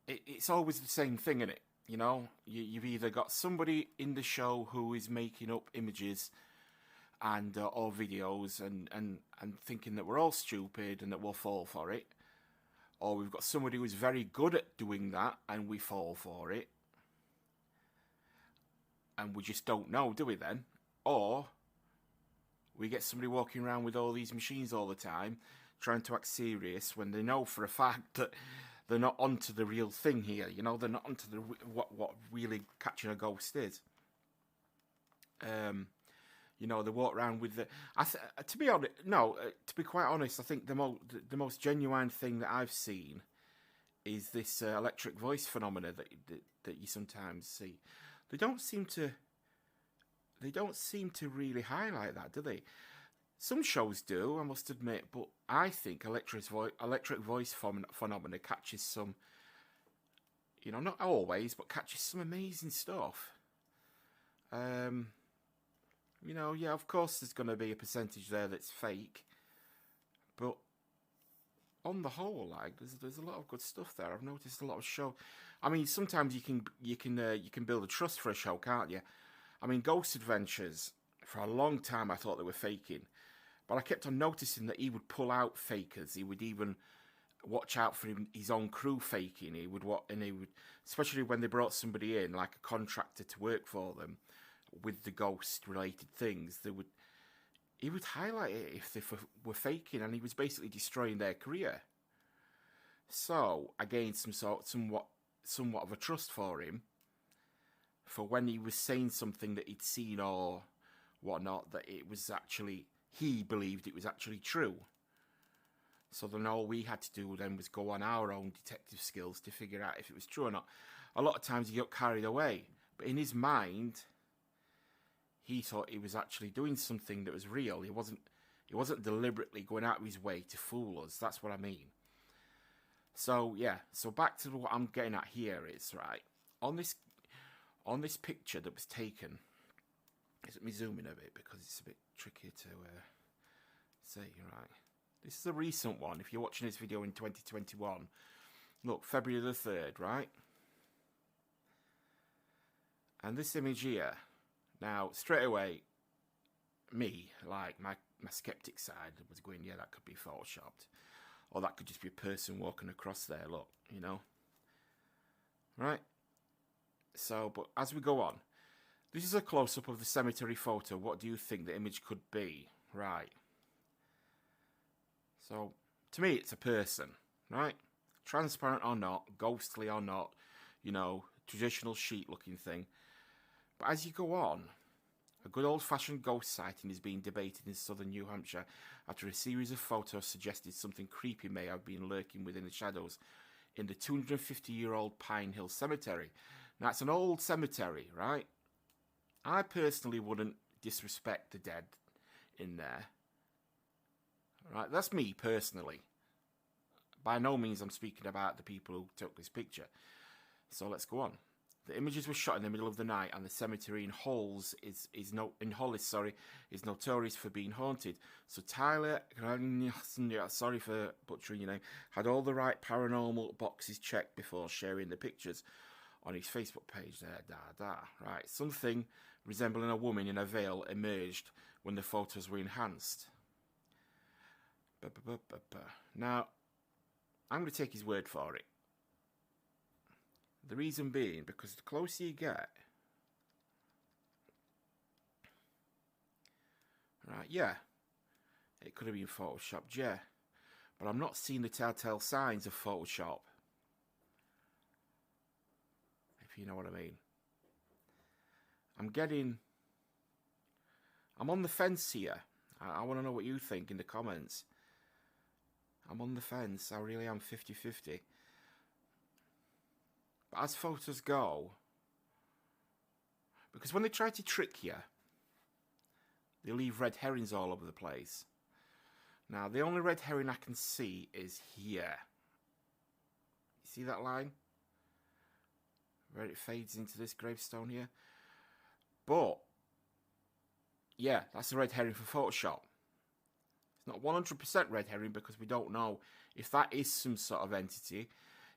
it's always the same thing, isn't it? You know, you've either got somebody in the show who is making up images and or videos and thinking that we're all stupid and that we'll fall for it, or we've got somebody who's very good at doing that and we fall for it, and we just don't know, do we then? Or we get somebody walking around with all these machines all the time, trying to act serious when they know for a fact that they're not onto the real thing here. You know, they're not onto the what really catching a ghost is. You know, they walk around with the. To be honest, no. To be quite honest, I think the most genuine thing that I've seen is this electric voice phenomena that you sometimes see. They don't seem to. They don't seem to really highlight that, do they? Some shows do, I must admit, but I think electric voice phenomena catches some. You know, not always, but catches some amazing stuff. You know, yeah, of course there's going to be a percentage there that's fake, but on the whole, like there's a lot of good stuff there. I've noticed a lot of show. I mean, sometimes you can build a trust for a show, can't you? I mean, Ghost Adventures for a long time I thought they were faking, but I kept on noticing that he would pull out fakers. He would even watch out for his own crew faking. He would, especially when they brought somebody in like a contractor to work for them with the ghost related things, he would highlight it if they were faking, and he was basically destroying their career. So I gained somewhat of a trust for him, for when he was saying something that he'd seen or whatnot, that it was actually, he believed it was actually true. So then all we had to do then was go on our own detective skills to figure out if it was true or not. A lot of times he got carried away, but in his mind, he thought he was actually doing something that was real. He wasn't deliberately going out of his way to fool us. That's what I mean. So yeah, so back to what I'm getting at here is, right, on this picture that was taken, let me zoom in a bit because it's a bit tricky to see, right. This is a recent one. If you're watching this video in 2021, look, February the 3rd, right? And this image here, now, straight away, me, like, my skeptic side was going, yeah, that could be photoshopped. Or that could just be a person walking across there, look, you know. Right? So, but as we go on, this is a close-up of the cemetery photo. What do you think the image could be? Right. So, to me, it's a person, right? Transparent or not, ghostly or not, you know, traditional sheet-looking thing. But as you go on, a good old-fashioned ghost sighting is being debated in southern New Hampshire after a series of photos suggested something creepy may have been lurking within the shadows in the 250-year-old Pine Hill Cemetery. Now, it's an old cemetery, right? I personally wouldn't disrespect the dead in there. Right, that's me personally. By no means I'm speaking about the people who took this picture. So let's go on. The images were shot in the middle of the night, and the cemetery in Hollis is notorious for being haunted. So Tyler, sorry for butchering your name, had all the right paranormal boxes checked before sharing the pictures on his Facebook page there. Right, something resembling a woman in a veil emerged when the photos were enhanced. Now, I'm going to take his word for it. The reason being, because the closer you get, right, yeah, it could have been photoshopped, yeah, but I'm not seeing the telltale signs of Photoshop, if you know what I mean. I'm on the fence here. I want to know what you think in the comments. I'm on the fence. I really am 50-50. But as photos go, because when they try to trick you, they leave red herrings all over the place. Now, the only red herring I can see is here. You see that line? Where it fades into this gravestone here? But, yeah, that's a red herring for Photoshop. It's not 100% red herring because we don't know if that is some sort of entity.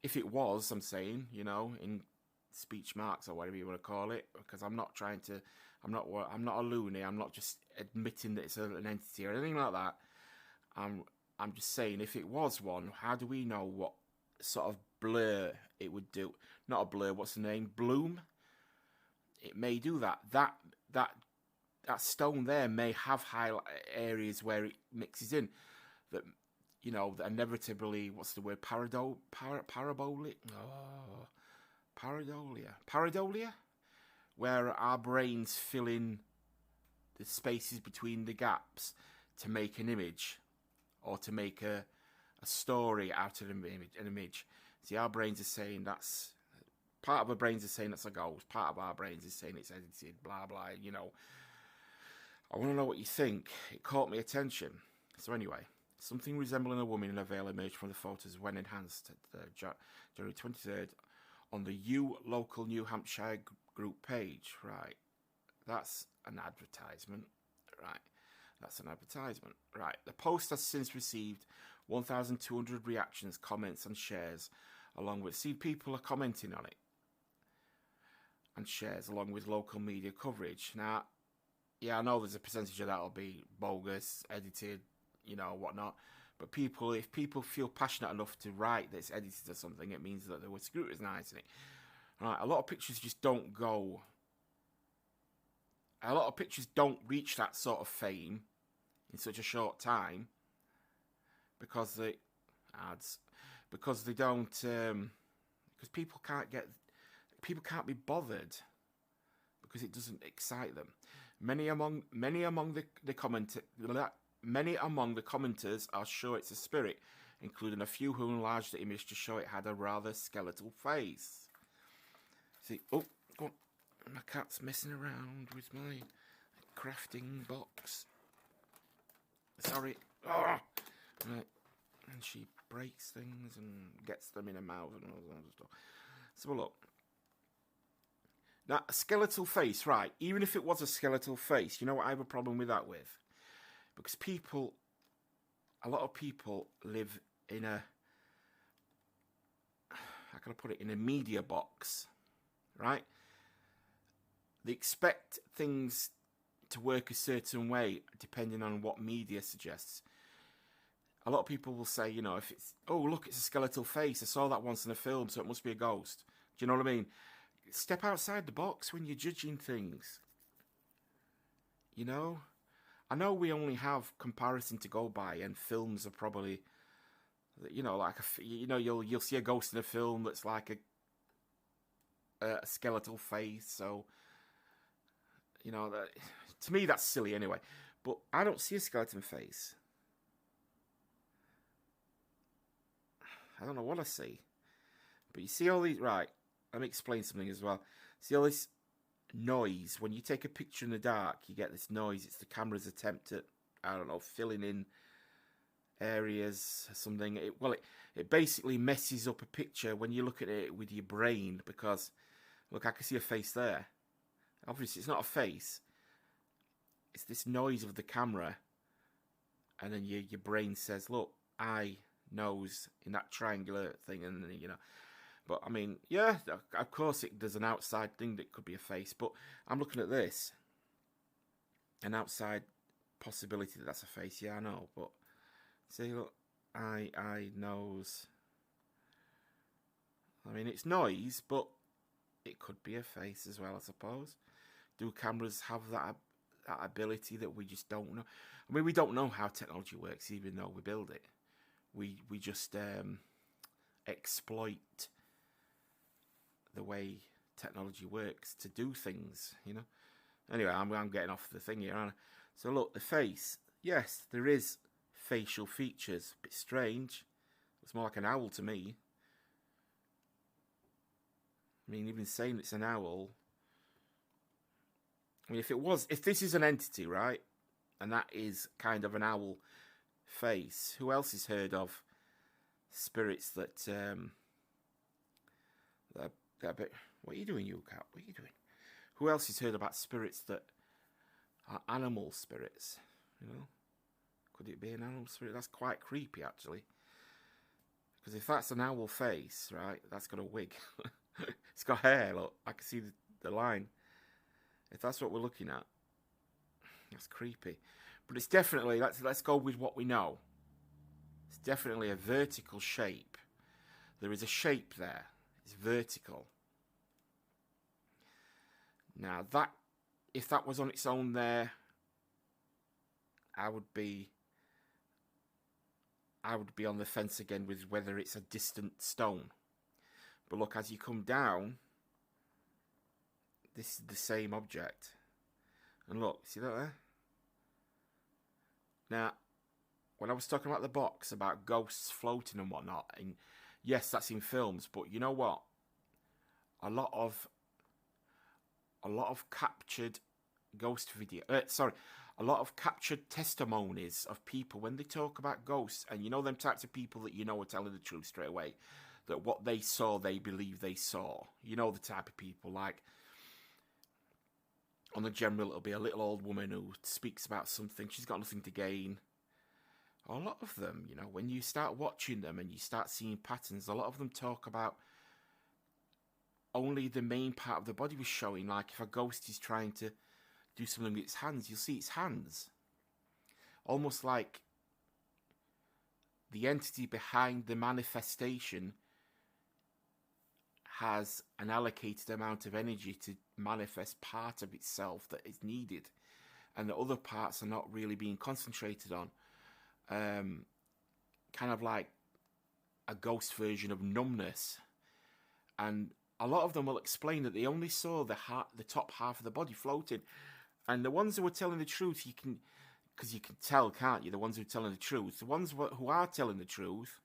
if it was, I'm saying, you know, in speech marks or whatever you want to call it, because I'm not trying to, I'm not a loony. I'm not just admitting that it's an entity or anything like that. I'm just saying, if it was one, how do we know what sort of blur it would do? Not a blur. What's the name? Bloom. It may do that. That stone there may have highlight areas where it mixes in. That, you know, that inevitably, what's the word? Parabolic. Oh, Pareidolia, where our brains fill in the spaces between the gaps to make an image, or to make a story out of an image. See, our brains are saying that's, part of our brains are saying that's a ghost, part of our brains is saying it's edited, blah, blah, you know. I want to know what you think. It caught my attention. So anyway, something resembling a woman in a veil emerged from the photos when enhanced January 23rd on the local New Hampshire group page. Right. That's an advertisement. Right. That's an advertisement. Right. The post has since received 1,200 reactions, comments and shares, along with, see, people are commenting on it and shares, along with local media coverage. Now, yeah, I know there's a percentage of that will be bogus, edited, you know, whatnot. But people, if people feel passionate enough to write that it's edited or something, it means that they were scrutinising it. Right, a lot of pictures just don't go. A lot of pictures don't reach that sort of fame in such a short time because they because they don't because people can't be bothered because it doesn't excite them. Many among the commenters are sure it's a spirit, including a few who enlarged the image to show it had a rather skeletal face. See, oh, go on. My cat's messing around with my crafting box. Sorry. Oh! Right. And she breaks things and gets them in her mouth and all that stuff. So look. Now, a skeletal face, right, even if it was a skeletal face, you know what I have a problem with that with? Because a lot of people live in a, how can I put it, in a media box, right? They expect things to work a certain way depending on what media suggests. A lot of people will say, you know, if it's, oh, look, it's a skeletal face. I saw that once in a film, so it must be a ghost. Do you know what I mean? Step outside the box when you're judging things. You know? I know we only have comparison to go by, and films are probably, you know, like you'll see a ghost in a film that's like a skeletal face. So, you know, that, to me that's silly anyway. But I don't see a skeleton face. I don't know what I see. But you see all these, right? Let me explain something as well. See all this noise? When you take a picture in the dark, you get this noise. It's the camera's attempt at, I don't know, filling in areas or something. It basically messes up a picture when you look at it with your brain because, look, I can see a face there. Obviously, it's not a face. It's this noise of the camera. And then your brain says, look, eye, nose, in that triangular thing. And then, you know. But, I mean, yeah, of course there's an outside thing that could be a face. But I'm looking at this. An outside possibility that that's a face. Yeah, I know. But, see, look, eye, nose. I mean, it's noise, but it could be a face as well, I suppose. Do cameras have that ability that we just don't know? I mean, we don't know how technology works, even though we build it. We just exploit the way technology works to do things, you know. Anyway, I'm getting off the thing here, aren't I? So look, the face. Yes, there is facial features. A bit strange. It's more like an owl to me. I mean, even saying it's an owl. I mean, if this is an entity, right, and that is kind of an owl face, who else has heard of spirits that that a bit, what are you doing, you cat? What are you doing? Who else has heard about spirits that are animal spirits? You know, could it be an animal spirit? That's quite creepy, actually, Because if that's an owl face, right, that's got a wig. It's got hair, look. I can see the line. If that's what we're looking at, that's creepy. But it's definitely, let's go with what we know. It's definitely a vertical shape. There is a shape there. It's vertical. Now that, if that was on its own there, I would be on the fence again with whether it's a distant stone. But look, as you come down, this is the same object. And look, see that there? Now, when I was talking about the box, about ghosts floating and whatnot, and yes, that's in films, but you know what? A lot of captured ghost video, a lot of captured testimonies of people when they talk about ghosts, and you know them types of people that you know are telling the truth straight away, that what they saw, they believe they saw. You know the type of people, like, on the general, it'll be a little old woman who speaks about something, she's got nothing to gain. A lot of them, you know, when you start watching them and you start seeing patterns, a lot of them talk about only the main part of the body was showing. Like if a ghost is trying to do something with its hands, you'll see its hands. Almost like the entity behind the manifestation has an allocated amount of energy to manifest part of itself that is needed, and the other parts are not really being concentrated on. Kind of like a ghost version of numbness. And a lot of them will explain that they only saw the top half of the body floating. And the ones who are telling the truth, because you can tell, can't you? The ones who are telling the truth. The ones who are telling the truth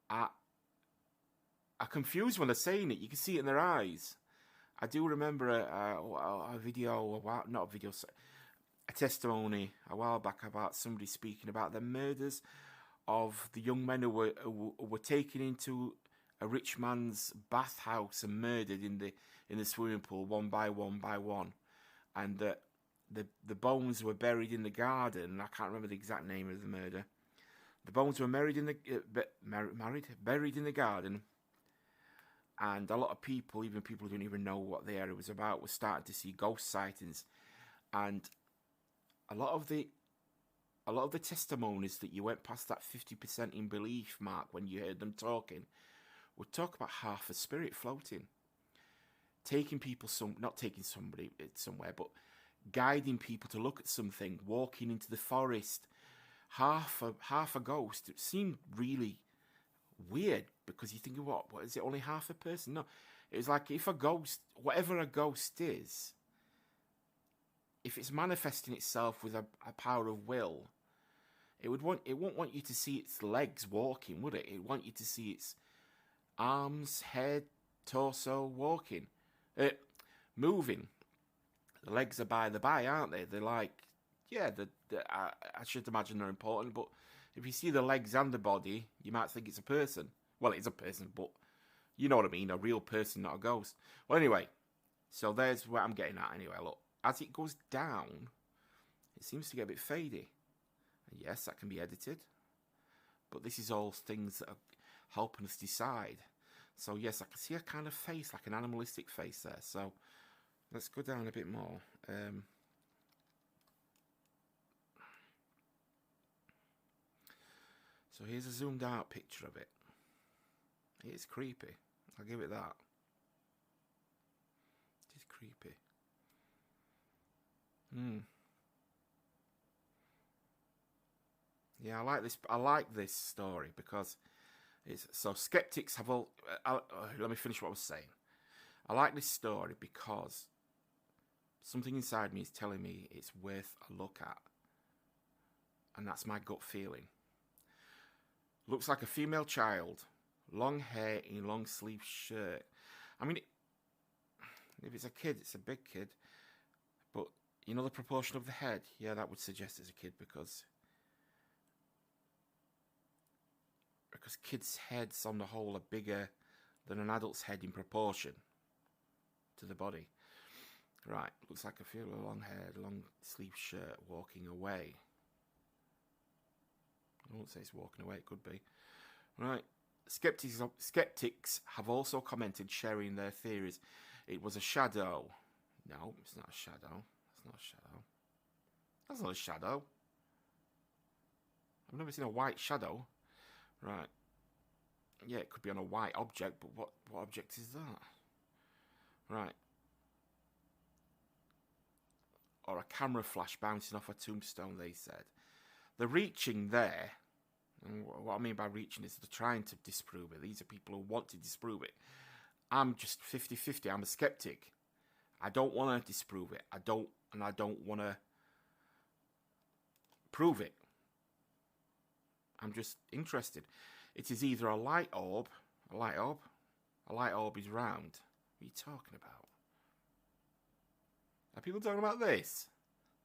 are confused when they're saying it. You can see it in their eyes. I do remember a video, not a video, a testimony a while back about somebody speaking about the murders of the young men who were taken into a rich man's bathhouse and murdered in the swimming pool one by one, and the bones were buried in the garden. I can't remember the exact name of the murder. The bones were buried in the garden, and a lot of people, even people who didn't even know what the area was about, were starting to see ghost sightings. And a lot of the testimonies that you went past that 50% in belief mark when you heard them talking would talk about half a spirit floating, taking people not taking somebody somewhere, but guiding people to look at something, walking into the forest. Half a ghost. It seemed really weird, because you think, what is it, only half a person? No, it was like, if a ghost, whatever a ghost is, if it's manifesting itself with a power of will, it won't want you to see its legs walking, would it? It would want you to see its arms, head, torso walking, moving. The legs are by the by, aren't they? They're like, yeah, I should imagine they're important, but if you see the legs and the body, you might think it's a person. Well, it's a person, but you know what I mean, a real person, not a ghost. Well, anyway, so there's what I'm getting at anyway. Look, as it goes down, it seems to get a bit fadey. And yes, that can be edited, but this is all things that are helping us decide. So yes, I can see a kind of face, like an animalistic face there. So let's go down a bit more. So here's a zoomed out picture of it. It's creepy. I'll give it that. It is creepy. Yeah, I like this story because it's so skeptics have all. Let me finish what I was saying. I like this story because something inside me is telling me it's worth a look at, and that's my gut feeling. Looks like a female child, long hair in long sleeve shirt. I mean, if it's a kid, it's a big kid, but you know the proportion of the head. Yeah, that would suggest it's a kid because kids' heads on the whole are bigger than an adult's head in proportion to the body. Right, looks like a female, long haired, long sleeve shirt walking away. I won't say it's walking away, it could be. Right. Skeptics have also commented, sharing their theories. It was a shadow. No, it's not a shadow. It's not a shadow. That's not a shadow. I've never seen a white shadow. Right. Yeah, it could be on a white object, but what object is that? Right. Or a camera flash bouncing off a tombstone, they said. They're reaching there. And what I mean by reaching is they're trying to disprove it. These are people who want to disprove it. I'm just 50-50. I'm a skeptic. I don't want to disprove it. I don't want to prove it. I'm just interested. It is either a light orb. A light orb? A light orb is round. What are you talking about? Are people talking about this?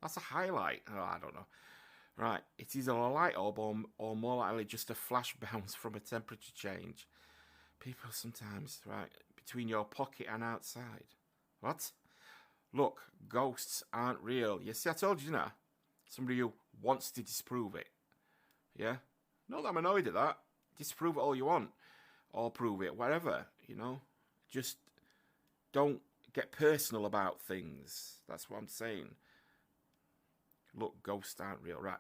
That's a highlight. Oh, I don't know. Right. It is a light orb or more likely just a flash bounce from a temperature change. People sometimes, right, between your pocket and outside. What? Look, ghosts aren't real. You see, I told you, didn't I? Somebody who wants to disprove it. Yeah? Not that I'm annoyed at that. Disprove it all you want. Or prove it, whatever, you know? Just don't get personal about things. That's what I'm saying. Look, ghosts aren't real, right?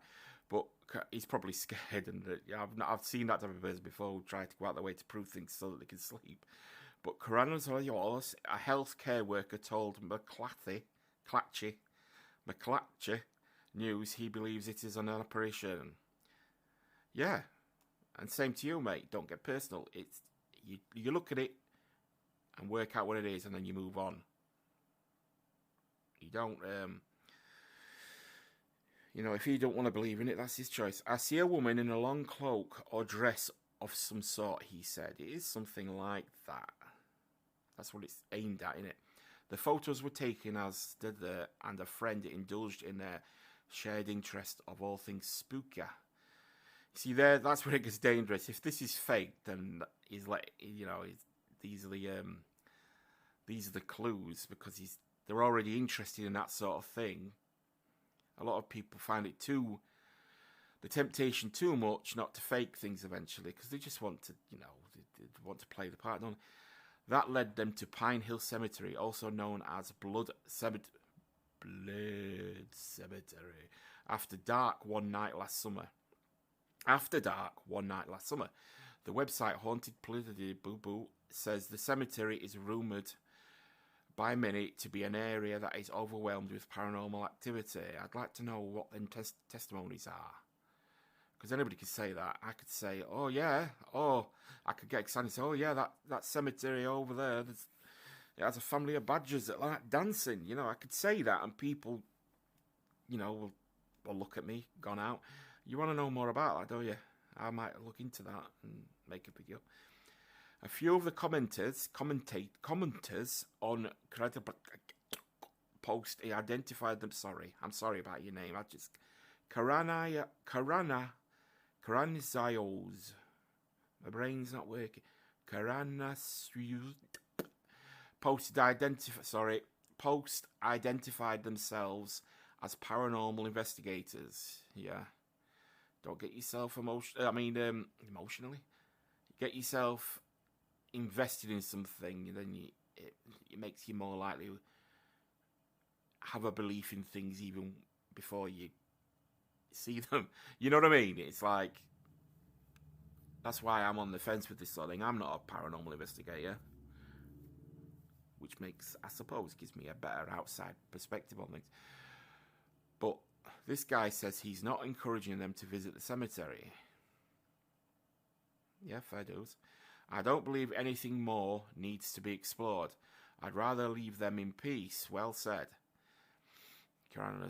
But he's probably scared, and I've seen that type of person before who try to go out their way to prove things so that they can sleep. But Karanas Hoyos, a healthcare worker, told McClatchy News he believes it is an apparition. Yeah, and same to you, mate. Don't get personal. It's you look at it and work out what it is, and then you move on. You don't. You know, if he don't want to believe in it, that's his choice. I see a woman in a long cloak or dress of some sort, he said. It is something like that. That's what it's aimed at, innit? The photos were taken as did and a friend indulged in their shared interest of all things spooky. See, that's where it gets dangerous. If this is fake, then he's like, you know, these are the clues, because they're already interested in that sort of thing. A lot of people find it the temptation too much not to fake things eventually, because they just want to, you know, they want to play the part, don't they? That led them to Pine Hill Cemetery, also known as Blood Cemetery, after dark one night last summer. The website Haunted Boo Boo says the cemetery is rumoured by many to be an area that is overwhelmed with paranormal activity. I'd like to know what them testimonies are. Because anybody could say that. I could say, oh yeah, I could get excited and say, oh yeah, that cemetery over there, it has a family of badgers that like dancing. You know, I could say that and people, you know, will look at me, gone out. You want to know more about that, don't you? I might look into that and make a video. A few of the commenters on post identified them. I'm sorry about your name. Karanizayos. My brain's not working. Post identified themselves as paranormal investigators. Yeah. Don't get yourself emotionally. Get yourself invested in something, and then it makes you more likely to have a belief in things even before you see them. You know what I mean? It's like, that's why I'm on the fence with this sort of thing. I'm not a paranormal investigator, which I suppose gives me a better outside perspective on things. But this guy says he's not encouraging them to visit the cemetery. Yeah, fair dues. I don't believe anything more needs to be explored. I'd rather leave them in peace. Well said. Karen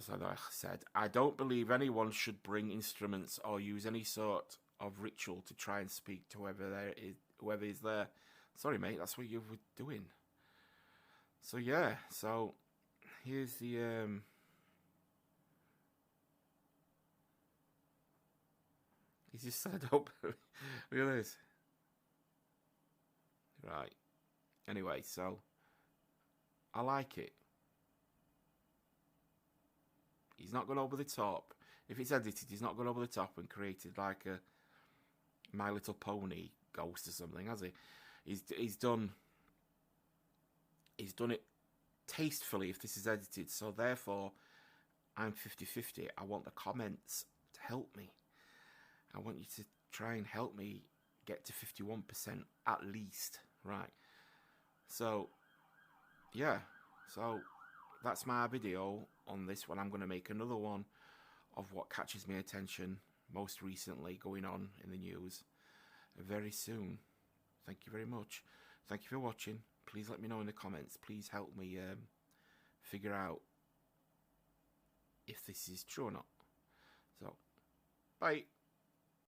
said, I don't believe anyone should bring instruments or use any sort of ritual to try and speak to whoever is there. Sorry, mate, that's what you were doing. So, yeah, here's the... He's just said up. Look at this. Right. Anyway, so I like it. He's not gone over the top. If it's edited, he's not gone over the top and created like a My Little Pony ghost or something, has he? He's done it tastefully if this is edited, so therefore I'm 50-50. I want the comments to help me. I want you to try and help me get to 51% at least, right? So yeah, so that's my video on this one. I'm going to make another one of what catches my attention most recently going on in the news very soon. Thank you very much. Thank you for watching. Please let me know in the comments. Please help me figure out if this is true or not. So, bye.